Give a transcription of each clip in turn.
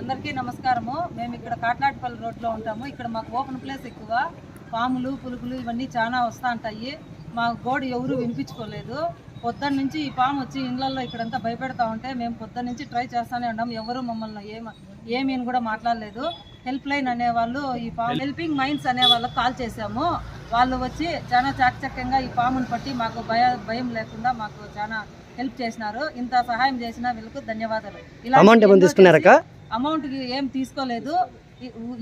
అందరికీ నమస్కారము. మేము ఇక్కడ కాట్నాటిపల్లి రోడ్లో ఉంటాము. ఇక్కడ మాకు ఓపెన్ ప్లేస్ ఎక్కువ, పాములు పులుగులు ఇవన్నీ చాలా వస్తూ ఉంటాయి. మా గోడు ఎవరు వినిపించుకోలేదు. పొద్దున్న నుంచి ఈ పాము వచ్చి ఇండ్లలో ఇక్కడంతా భయపెడతా ఉంటే మేము పొద్దున్న నుంచి ట్రై చేస్తూనే ఉన్నాము. ఎవరు మమ్మల్ని ఏమీ కూడా మాట్లాడలేదు. హెల్ప్ లైన్ అనేవాళ్ళు ఈ పాము హెల్పింగ్ మైండ్స్ అనే వాళ్ళకి కాల్ చేసాము. వాళ్ళు వచ్చి చాలా చాకచక్యంగా ఈ పాముని పట్టి మాకు భయం లేకుండా మాకు చాలా హెల్ప్ చేసినారు. ఇంత సహాయం చేసిన వీళ్ళకు ధన్యవాదాలు. అమౌంట్ ఏం తీసుకోలేదు.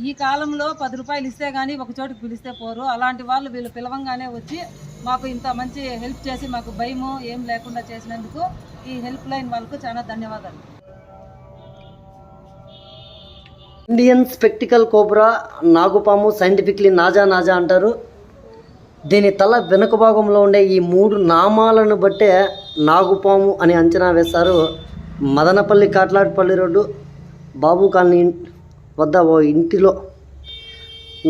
ఈ కాలంలో 10 రూపాయలు ఇస్తే గానీ ఒక చోటుకి పిలిస్తే పోరు. అలాంటి వాళ్ళు వీళ్ళు పిలవంగానే వచ్చి మాకు ఇంత మంచి హెల్ప్ చేసి మాకు భయము ఏం లేకుండా చేసినందుకు ఈ హెల్ప్ లైన్ వాళ్ళకు చాలా ధన్యవాదాలు. ఇండియన్ స్పెక్టికల్ కోబ్రా నాగుపాము, సైంటిఫిక్లీ నాజా అంటారు. దీని తల వెనుక భాగంలో ఉండే ఈ 3 నామాలను బట్టే నాగుపాము అని అంచనా వేశారు. మదనపల్లి కాట్లాటిపల్లి రోడ్డు బాబు కాలనీ వద్ద ఓ ఇంటిలో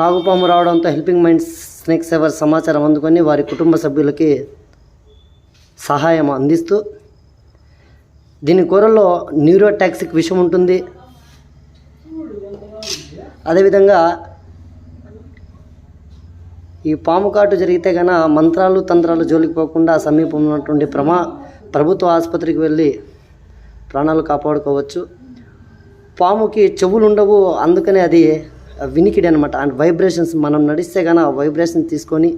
నాగుపాము రావడంతో హెల్పింగ్ మైండ్స్ స్నేక్ సేవర్ సమాచారం అందుకొని వారి కుటుంబ సభ్యులకి సహాయం అందిస్తూ, దీని కూరలో న్యూరోటాక్సిక్ విషం ఉంటుంది. అదేవిధంగా ఈ పాము కాటు జరిగితే కనుక మంత్రాలు తంత్రాలు జోలికి పోకుండా సమీపంలో ఉన్నటువంటి ప్రభుత్వ ఆసుపత్రికి వెళ్ళి ప్రాణాలు కాపాడుకోవచ్చు. పాముకి చెవులు ఉండవు, అందుకనే అది వినికిడి అనమాట. అండ్ వైబ్రేషన్స్ మనం నడిస్తే కనుక ఆ వైబ్రేషన్ తీసుకొని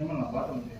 ఏమన్నా బాగా ఉంది.